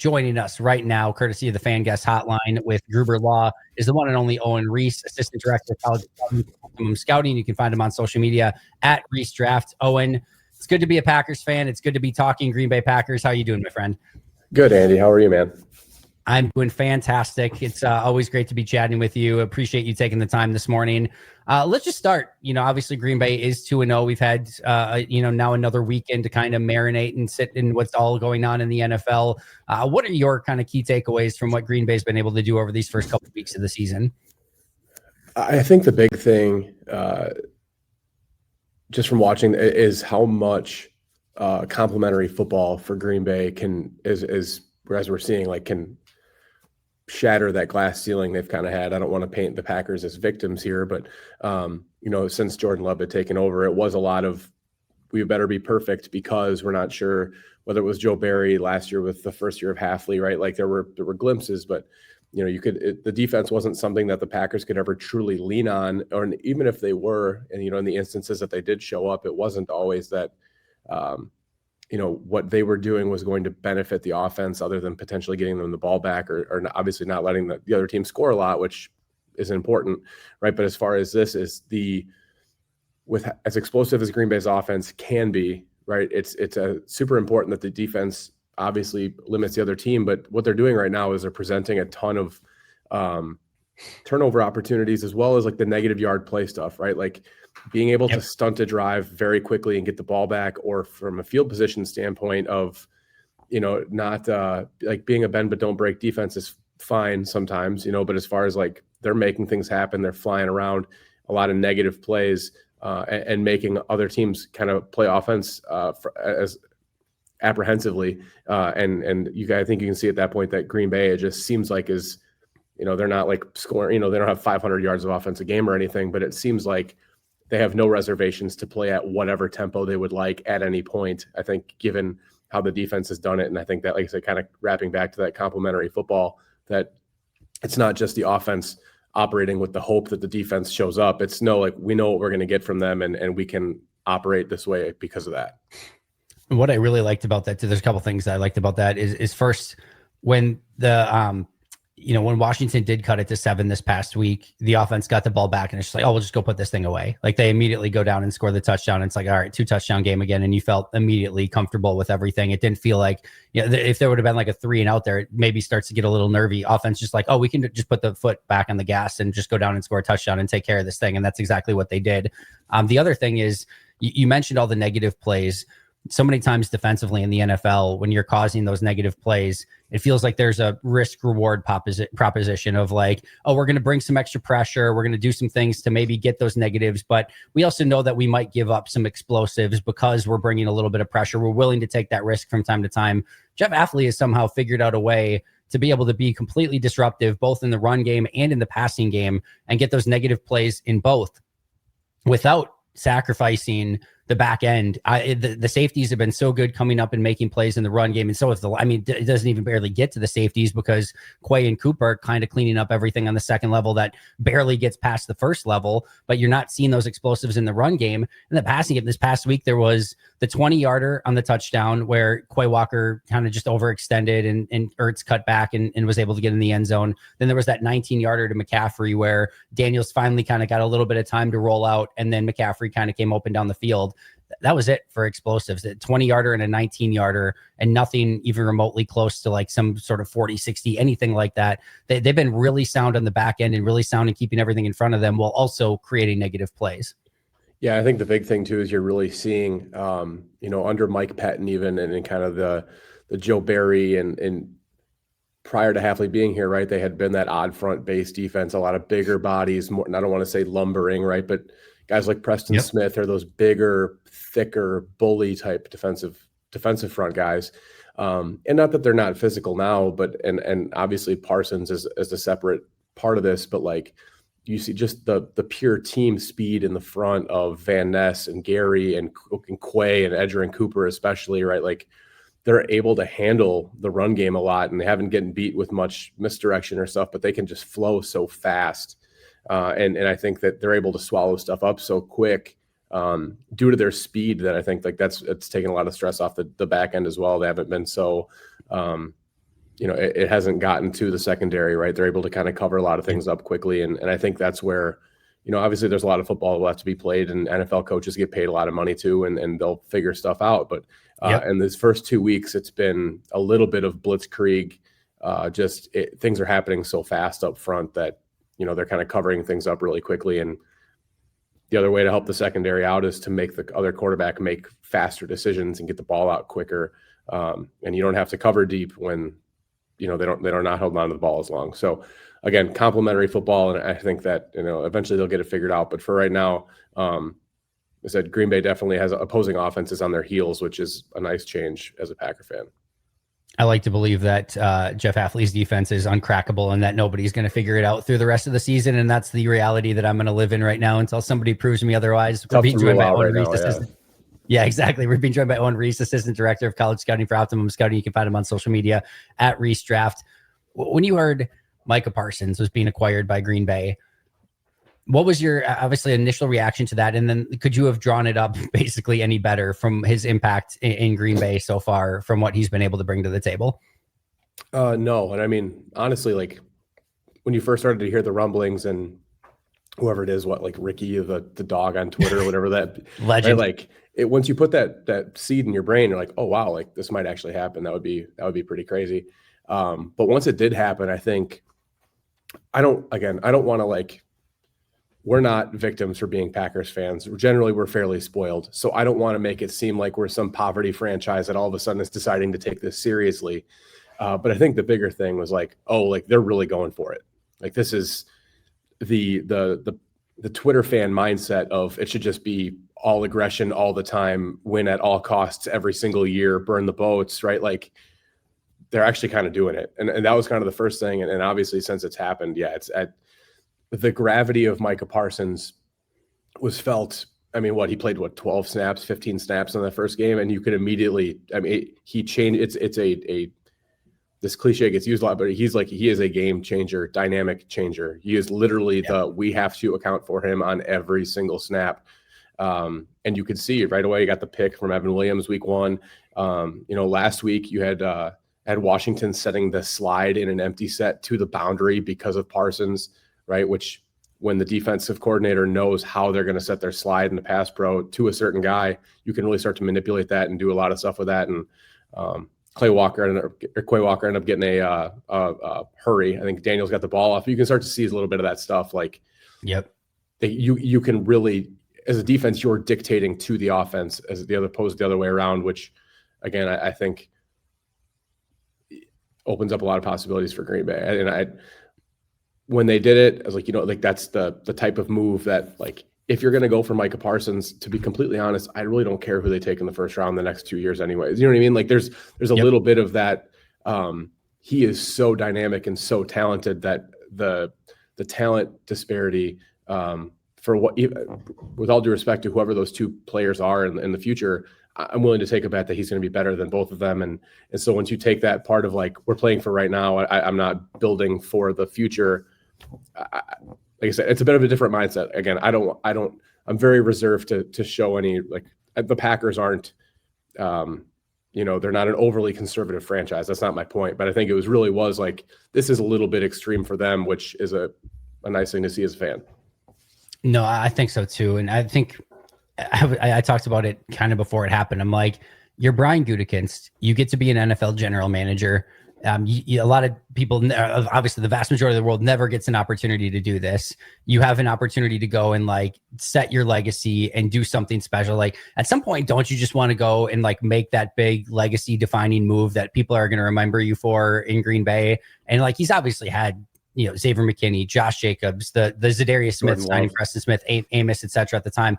Joining us right now, courtesy of the Fan Guest Hotline with Gruber Law, is the one and only Owen Riese, Assistant Director of College Scouting. You can find him on social media at Riese Draft. Owen, it's good to be a Packers fan. It's good to be talking Green Bay Packers. How are you doing, my friend? Good, Andy. How are you, man? I'm doing fantastic. It's always great to be chatting with you. Appreciate you taking the time this morning. Let's just start. Obviously Green Bay is 2-0. We've had, now another weekend to kind of marinate and sit in what's all going on in the NFL. What are your kind of key takeaways from what Green Bay's been able to do over these first couple of weeks of the season? I think the big thing, just from watching, is how much complimentary football for Green Bay as we're seeing, can shatter that glass ceiling they've kind of had. I don't want to paint the Packers as victims here, but since Jordan Love had taken over, it was a lot of we better be perfect because we're not sure whether it was Joe Barry last year with the first year of Halfley, right? Like there were glimpses, but the defense wasn't something that the Packers could ever truly lean on, or even if they were, and in the instances that they did show up, it wasn't always that what they were doing was going to benefit the offense other than potentially getting them the ball back or obviously not letting the other team score a lot, which is important, right? But as far as this is with as explosive as Green Bay's offense can be, right? It's super important that the defense obviously limits the other team, but what they're doing right now is they're presenting a ton of turnover opportunities as well as the negative yard play stuff, right? Like being able to stunt a drive very quickly and get the ball back, or from a field position standpoint of, not being a bend but don't break defense is fine sometimes, but as far as they're making things happen, they're flying around a lot of negative plays and making other teams kind of play offense as apprehensively. And I think you can see at that point that Green Bay, it just seems like is, they're not scoring, they don't have 500 yards of offense a game or anything, but it seems like they have no reservations to play at whatever tempo they would like at any point, I think, given how the defense has done it. And I think that, like I said, kind of wrapping back to that complimentary football, that it's not just the offense operating with the hope that the defense shows up. It's we know what we're going to get from them, and we can operate this way because of that. What I really liked about that, too, there's a couple things I liked about that is first, when when Washington did cut it to 7 this past week, the offense got the ball back and it's just like, oh, we'll just go put this thing away. They immediately go down and score the touchdown. And it's like, all right, 2-touchdown game again. And you felt immediately comfortable with everything. It didn't feel like, if there would have been a 3 and out there, it maybe starts to get a little nervy. Offense just like, oh, we can just put the foot back on the gas and just go down and score a touchdown and take care of this thing. And that's exactly what they did. The other thing is, you mentioned all the negative plays. So many times defensively in the NFL, when you're causing those negative plays, it feels like there's a risk reward proposition of we're going to bring some extra pressure. We're going to do some things to maybe get those negatives. But we also know that we might give up some explosives because we're bringing a little bit of pressure. We're willing to take that risk from time to time. Jeff Afley has somehow figured out a way to be able to be completely disruptive, both in the run game and in the passing game, and get those negative plays in both without sacrificing the back end. The safeties have been so good coming up and making plays in the run game. And so is it doesn't even barely get to the safeties because Quay and Cooper are kind of cleaning up everything on the second level that barely gets past the first level, but you're not seeing those explosives in the run game. In the passing game this past week, there was the 20-yarder on the touchdown where Quay Walker kind of just overextended and Ertz cut back and was able to get in the end zone. Then there was that 19-yarder to McCaffrey where Daniels finally kind of got a little bit of time to roll out, and then McCaffrey kind of came open down the field. That was it for explosives. A 20-yarder and a 19-yarder, and nothing even remotely close to some sort of 40, 60, anything like that. They've been really sound on the back end and really sound in keeping everything in front of them while also creating negative plays. Yeah, I think the big thing, too, is you're really seeing, under Mike Pettin even, and in kind of the Joe Barry and prior to Halfley being here, right, they had been that odd front-based defense, a lot of bigger bodies, more, and I don't want to say lumbering, right, but guys like Preston Smith are those bigger, thicker, bully type defensive front guys. And not that they're not physical now, but and obviously Parsons is a separate part of this, but you see just the pure team speed in the front of Van Ness and Gary and Quay and Edger and Cooper especially, right? They're able to handle the run game a lot, and they haven't gotten beat with much misdirection or stuff, but they can just flow so fast. And I think that they're able to swallow stuff up so quick due to their speed that I think it's taken a lot of stress off the back end as well. They haven't been so it hasn't gotten to the secondary, right? They're able to kind of cover a lot of things up quickly. And I think that's where, obviously there's a lot of football left to be played, and NFL coaches get paid a lot of money too, and they'll figure stuff out. But in these first 2 weeks, it's been a little bit of blitzkrieg. Things are happening so fast up front that, they're kind of covering things up really quickly. And the other way to help the secondary out is to make the other quarterback make faster decisions and get the ball out quicker. And you don't have to cover deep when, they're not holding on to the ball as long. So again, complementary football. And I think that, eventually they'll get it figured out. But for right now, I said Green Bay definitely has opposing offenses on their heels, which is a nice change as a Packer fan. I like to believe that Jeff Hafley's defense is uncrackable and that nobody's going to figure it out through the rest of the season. And that's the reality that I'm going to live in right now until somebody proves me otherwise. We're being joined by Owen Riese. Yeah, exactly. We're being joined by Owen Riese, Assistant Director of College Scouting for Optimum Scouting. You can find him on social media at Riese Draft. When you heard Micah Parsons was being acquired by Green Bay, what was your obviously initial reaction to that? And then could you have drawn it up basically any better from his impact in Green Bay so far, from what he's been able to bring to the table? No. And I mean, honestly, like when you first started to hear the rumblings and whoever it is, like Ricky, the dog on Twitter or whatever, that legend, right, like once you put that seed in your brain, you're like, oh wow, like this might actually happen. That would be pretty crazy. But once it did happen, I think I don't want to we're not victims for being Packers fans. Generally, we're fairly spoiled. So I don't want to make it seem like we're some poverty franchise that all of a sudden is deciding to take this seriously. But I think the bigger thing was they're really going for it. Like this is the Twitter fan mindset of it should just be all aggression all the time, win at all costs every single year, burn the boats, right? Like they're actually kind of doing it. And that was kind of the first thing. And obviously since it's happened, it's at the gravity of Micah Parsons was felt. I mean, he played 12 snaps, 15 snaps in the first game. And you could immediately, he changed. It's this cliche gets used a lot, but he is a game changer, dynamic changer. He is literally we have to account for him on every single snap. And you could see right away, you got the pick from Evan Williams week 1. Last week you had Washington setting the slide in an empty set to the boundary because of Parsons, right? Which when the defensive coordinator knows how they're going to set their slide in the pass pro to a certain guy, you can really start to manipulate that and do a lot of stuff with that. And Quay Walker ended up getting a hurry. I think Daniels got the ball off. You can start to see a little bit of that stuff. You can really, as a defense, you're dictating to the offense as opposed to the other way around, which again, I think opens up a lot of possibilities for Green Bay. And when they did it, I was like, that's the type of move that, if you're going to go for Micah Parsons, to be completely honest, I really don't care who they take in the first round the next 2 years anyways. You know what I mean? Like there's a little bit of that. He is so dynamic and so talented that the talent disparity with all due respect to whoever those two players are in the future, I'm willing to take a bet that he's going to be better than both of them. And so once you take that part of we're playing for right now, I'm not building for the future. Like I said, it's a bit of a different mindset. Again, I'm very reserved to show any, the Packers aren't, they're not an overly conservative franchise. That's not my point, but I think it was this is a little bit extreme for them, which is a nice thing to see as a fan. No, I think so too. And I think I talked about it kind of before it happened. I'm like, you're Brian Gutekunst. You get to be an NFL general manager. A lot of people, obviously the vast majority of the world never gets an opportunity to do this. You have an opportunity to go and set your legacy and do something special. At some point, don't you just want to go and make that big legacy defining move that people are going to remember you for in Green Bay? And he's obviously had, Xavier McKinney, Josh Jacobs, the Zadarius Smith signing, Preston Smith, Amos, etc. at the time.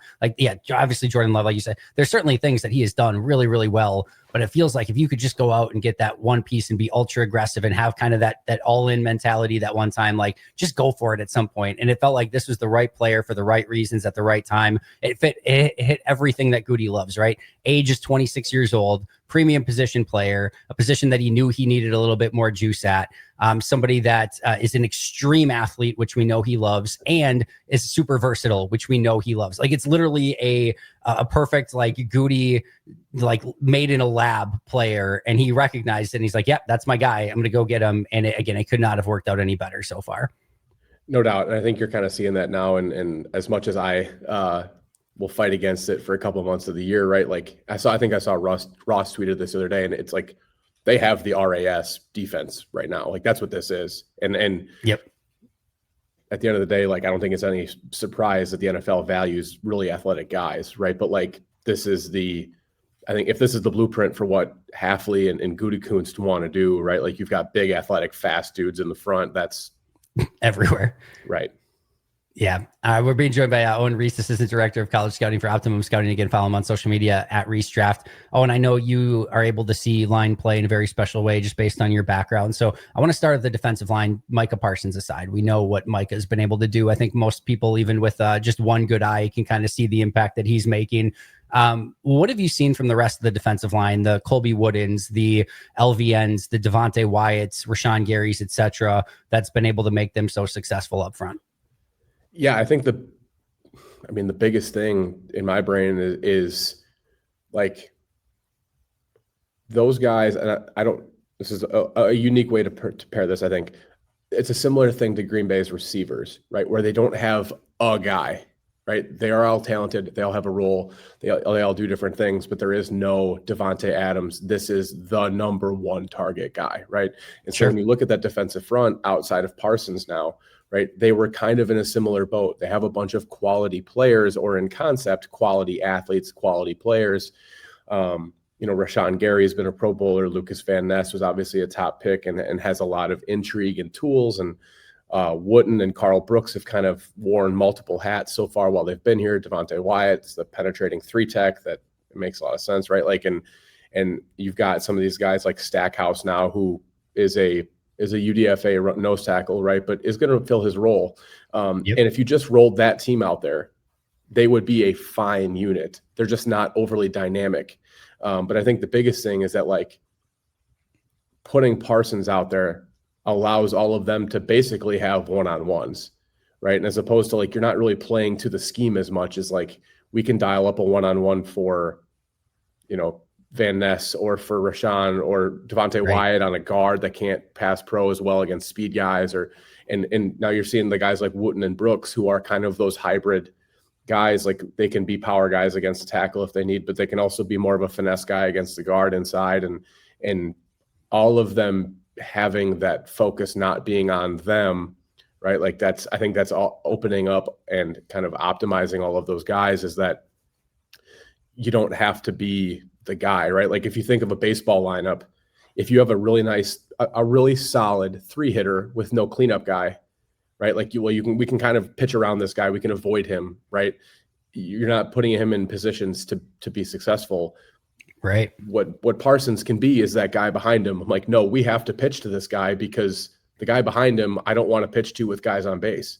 Obviously Jordan Love, like you said, there's certainly things that he has done really, really well. But it feels like if you could just go out and get that one piece and be ultra aggressive and have kind of that all-in mentality that one time, just go for it at some point. And it felt like this was the right player for the right reasons at the right time. It hit everything that Goody loves, right? Age is 26 years old, premium position player, a position that he knew he needed a little bit more juice at. Somebody that is an extreme athlete, which we know he loves, and is super versatile, which we know he loves. It's literally a perfect like Goody, like made in a lab player, and he recognized it. And he's like, "Yep, that's my guy. I'm going to go get him." And it could not have worked out any better so far. No doubt. And I think you're kind of seeing that now. And as much as I will fight against it for a couple of months of the year, right? Like I think I saw Ross tweeted this the other day, and it's like they have the RAS defense right now. Like that's what this is. And yep. At the end of the day, like I don't think it's any surprise that the NFL values really athletic guys, right? But like I think if this is the blueprint for what Hafley and Gutekunst want to do, right? Like you've got big athletic fast dudes in the front. That's everywhere. Right. Yeah. We're being joined by Owen Riese, Assistant Director of College Scouting for Optimum Scouting. Again, follow him on social media at Riese Draft. Owen, I know you are able to see line play in a very special way just based on your background. So I want to start at the defensive line, Micah Parsons aside. We know what Micah has been able to do. I think most people, even with just one good eye, can kind of see the impact that he's making. What have you seen from the rest of the defensive line, the Colby Woodens, the LVNs, the Devontae Wyatts, Rashawn Garys, et cetera, that's been able to make them so successful up front? Yeah, I think the biggest thing in my brain is like those guys, and this is a unique way to pair this. I think it's a similar thing to Green Bay's receivers, right? Where they don't have a guy, right? They are all talented. They all have a role. They all do different things, but there is no Devontae Adams. This is the number one target guy, right? And so when you look at that defensive front outside of Parsons now, right, they were kind of in a similar boat. They have a bunch of quality players, or in concept, quality athletes, quality players. Rashawn Gary has been a Pro Bowler. Lucas Van Ness was obviously a top pick and has a lot of intrigue and tools. And Wooten and Carl Brooks have kind of worn multiple hats so far while they've been here. Devontae Wyatt's the penetrating 3-tech that makes a lot of sense, right? Like, and you've got some of these guys like Stackhouse now, who is a UDFA nose tackle, right? But is going to fill his role. And if you just rolled that team out there, they would be a fine unit. They're just not overly dynamic. But I think the biggest thing is that like putting Parsons out there allows all of them to basically have one-on-ones, right? And as opposed to like, you're not really playing to the scheme as much as like, we can dial up a one-on-one for, Van Ness or for Rashawn or Devontae Wyatt on a guard that can't pass pro as well against speed guys, and now you're seeing the guys like Wooten and Brooks, who are kind of those hybrid guys. Like they can be power guys against the tackle if they need, but they can also be more of a finesse guy against the guard inside, and all of them having that focus not being on them, right? Like I think that's all opening up and kind of optimizing all of those guys, is that you don't have to be the guy, right? Like if you think of a baseball lineup, if you have a really solid 3-hitter with no cleanup guy, right? Like we can kind of pitch around this guy. We can avoid him, right? You're not putting him in positions to be successful. Right. What Parsons can be is that guy behind him. I'm like, no, we have to pitch to this guy because the guy behind him, I don't want to pitch to with guys on base.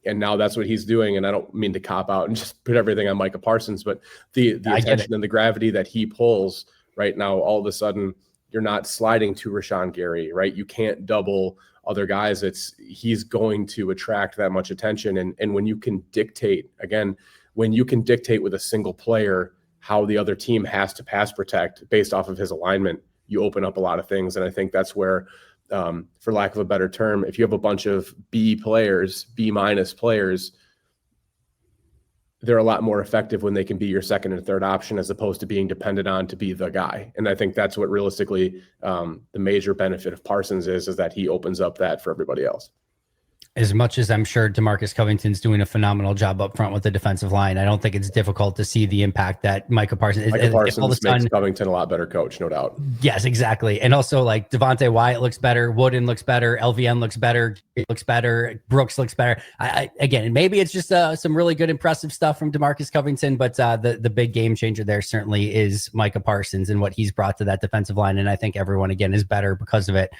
And now that's what he's doing. And I don't mean to cop out and just put everything on Micah Parsons, but the attention and the gravity that he pulls right now, all of a sudden you're not sliding to Rashawn Gary, right? You can't double other guys. He's going to attract that much attention. And when you can dictate with a single player how the other team has to pass protect based off of his alignment, you open up a lot of things. And I think that's where, for lack of a better term, if you have a bunch of B minus players, they're a lot more effective when they can be your second and third option, as opposed to being dependent on to be the guy. And I think that's what realistically the major benefit of Parsons is that he opens up that for everybody else. As much as I'm sure DeMarcus Covington's doing a phenomenal job up front with the defensive line, I don't think it's difficult to see the impact that Micah Parsons makes Covington a lot better coach, no doubt. Yes, exactly. And also like Devontae Wyatt looks better, Wooden looks better, LVN looks better, Brooks looks better. Again, maybe it's just some really good, impressive stuff from DeMarcus Covington, but the big game changer there certainly is Micah Parsons and what he's brought to that defensive line. And I think everyone, again, is better because of it.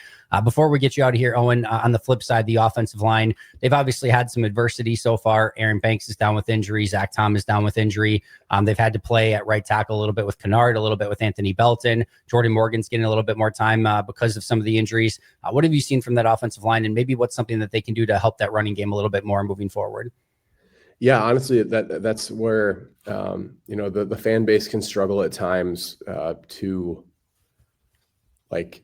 Before we get you out of here, Owen, on the flip side, the offensive line, they've obviously had some adversity so far. Aaron Banks is down with injury. Zach Tom is down with injury. They've had to play at right tackle a little bit with Kennard, a little bit with Anthony Belton. Jordan Morgan's getting a little bit more time because of some of the injuries. What have you seen from that offensive line, and maybe what's something that they can do to help that running game a little bit more moving forward? Yeah, honestly, that's where the fan base can struggle at times to like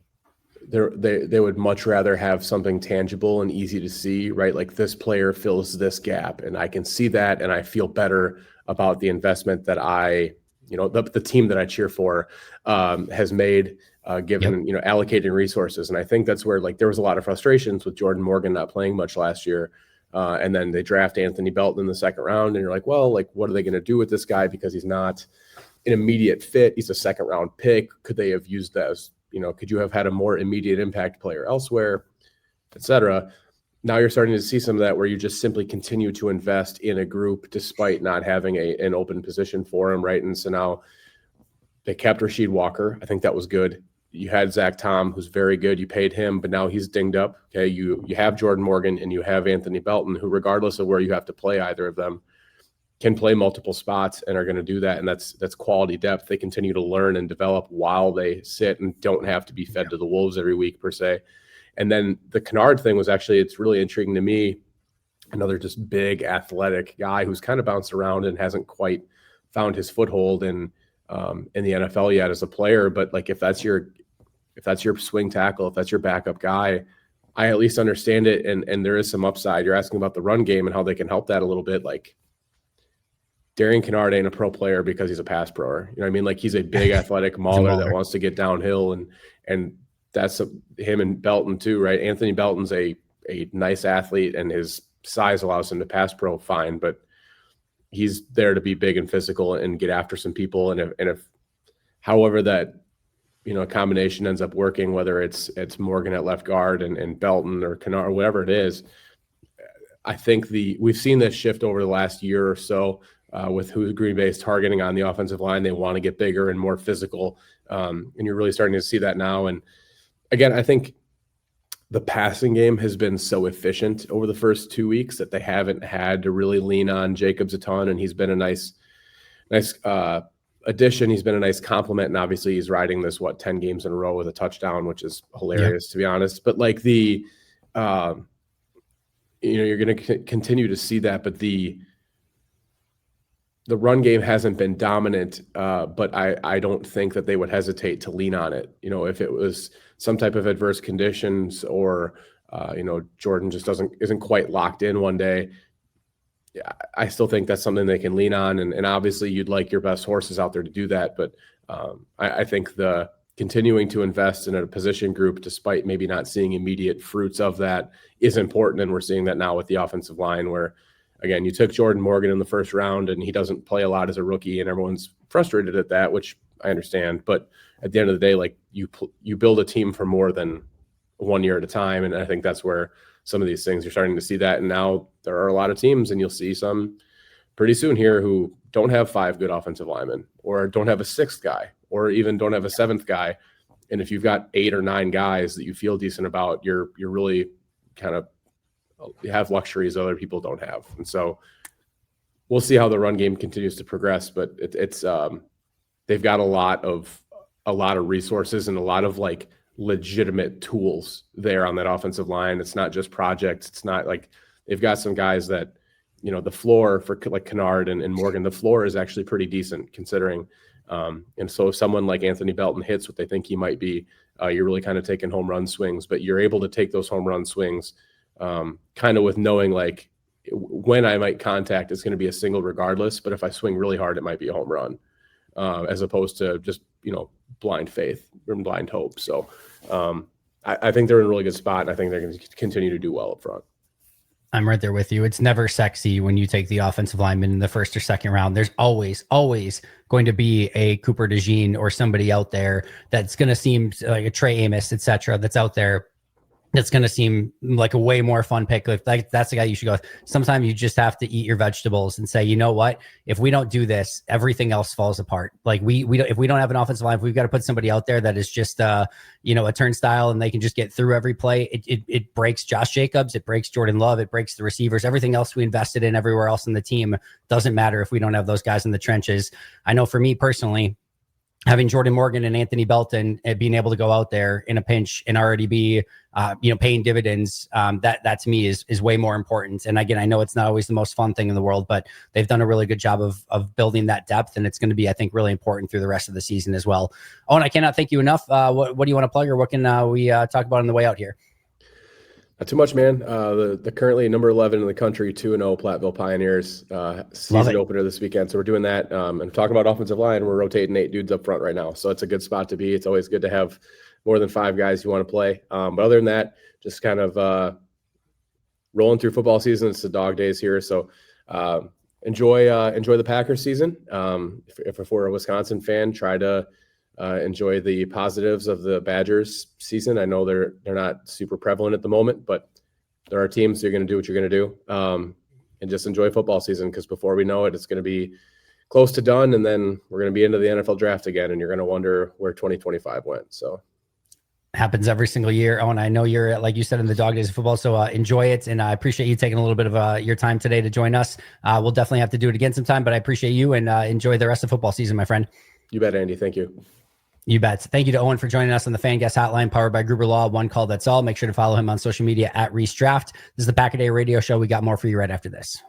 they would much rather have something tangible and easy to see, right? Like this player fills this gap, and I can see that, and I feel better about the investment that the team that I cheer for has made, given allocating resources. And I think that's where like there was a lot of frustrations with Jordan Morgan not playing much last year. And then they draft Anthony Belton in the second round, and you're like, well, like, what are they going to do with this guy? Because he's not an immediate fit. He's a second round pick. Could they have used that as, could you have had a more immediate impact player elsewhere, et cetera? Now you're starting to see some of that where you just simply continue to invest in a group despite not having an open position for him, right? And so now they kept Rasheed Walker. I think that was good. You had Zach Tom, who's very good. You paid him, but now he's dinged up. Okay, you have Jordan Morgan and you have Anthony Belton, who, regardless of where you have to play either of them, can play multiple spots and are going to do that. And that's quality depth. They continue to learn and develop while they sit and don't have to be fed to the wolves every week per se. And then the Kennard thing was actually, it's really intriguing to me. Another just big athletic guy who's kind of bounced around and hasn't quite found his foothold in the NFL yet as a player. But like, if that's your swing tackle, if that's your backup guy, I at least understand it. And there is some upside. You're asking about the run game and how they can help that a little bit. Like, Darian Kennard ain't a pro player because he's a pass proer. You know what I mean? Like, he's a big athletic mauler that wants to get downhill, and that's him and Belton too, right? Anthony Belton's a nice athlete, and his size allows him to pass pro fine, but he's there to be big and physical and get after some people. And if however that combination ends up working, whether it's Morgan at left guard and Belton or Kennard or whatever it is, I think we've seen this shift over the last year or so. With who Green Bay is targeting on the offensive line, they want to get bigger and more physical, and you're really starting to see that now. And again, I think the passing game has been so efficient over the first 2 weeks that they haven't had to really lean on Jacobs a ton, and he's been a nice addition. He's been a nice compliment, and obviously he's riding this 10 games in a row with a touchdown, which is hilarious to be honest. But like you're going to continue to see that, but the run game hasn't been dominant, but I don't think that they would hesitate to lean on it. If it was some type of adverse conditions or, Jordan just isn't quite locked in one day, I still think that's something they can lean on. And obviously you'd like your best horses out there to do that. But I think the continuing to invest in a position group, despite maybe not seeing immediate fruits of that, is important. And we're seeing that now with the offensive line where, again, you took Jordan Morgan in the first round and he doesn't play a lot as a rookie, and everyone's frustrated at that, which I understand. But at the end of the day, like you build a team for more than 1 year at a time. And I think that's where some of these things you're starting to see that. And now there are a lot of teams, and you'll see some pretty soon here who don't have 5 good offensive linemen, or don't have a 6th guy, or even don't have a 7th guy. And if you've got 8 or 9 guys that you feel decent about, you're really kind of, you have luxuries other people don't have. And so we'll see how the run game continues to progress, but it's they've got a lot of resources and a lot of like legitimate tools there on that offensive line. It's not just projects. It's not like they've got some guys that, the floor for like Kennard and Morgan, the floor is actually pretty decent considering. And so if someone like Anthony Belton hits what they think he might be, you're really kind of taking home run swings, but you're able to take those home run swings kind of with knowing like when I might contact, it's going to be a single regardless. But if I swing really hard, it might be a home run, as opposed to just, blind faith and blind hope. So I think they're in a really good spot, and I think they're going to continue to do well up front. I'm right there with you. It's never sexy when you take the offensive lineman in the first or second round. There's always going to be a Cooper DeJean or somebody out there that's going to seem like a Trey Amos, et cetera, that's out there. That's going to seem like a way more fun pick. If that's the guy you should go with. Sometimes you just have to eat your vegetables and say, you know what? If we don't do this, everything else falls apart. Like we don't, if we don't have an offensive line, if we've got to put somebody out there that is just a turnstile and they can just get through every play. It breaks Josh Jacobs. It breaks Jordan Love. It breaks the receivers. Everything else we invested in everywhere else in the team doesn't matter if we don't have those guys in the trenches. I know for me personally, having Jordan Morgan and Anthony Belton and being able to go out there in a pinch and already be, paying dividends, that to me is way more important. And again, I know it's not always the most fun thing in the world, but they've done a really good job of building that depth. And it's going to be, I think, really important through the rest of the season as well. Owen, I cannot thank you enough. What do you want to plug, or what can we talk about on the way out here? Not too much, man. The currently number 11 in the country, 2-0 Platteville Pioneers, season opener this weekend. So we're doing that. And talking about offensive line, we're rotating 8 dudes up front right now. So it's a good spot to be. It's always good to have more than 5 guys you want to play. But other than that, just kind of rolling through football season. It's the dog days here. So enjoy the Packers season. If you're a Wisconsin fan, try to enjoy the positives of the Badgers season. I know they're not super prevalent at the moment, but there are teams that are going to do what you're going to do, and just enjoy football season, because before we know it, it's going to be close to done, and then we're going to be into the NFL draft again, and you're going to wonder where 2025 went. So happens every single year. Oh, and I know you're, like you said, in the dog days of football. So enjoy it. And I appreciate you taking a little bit of your time today to join us. We'll definitely have to do it again sometime, but I appreciate you, and enjoy the rest of football season, my friend. You bet, Andy. Thank you. You bet. Thank you to Owen for joining us on the Fan Guest Hotline, powered by Gruber Law. One call, that's all. Make sure to follow him on social media at Riese Draft. This is the Pack a Day Radio Show. We got more for you right after this.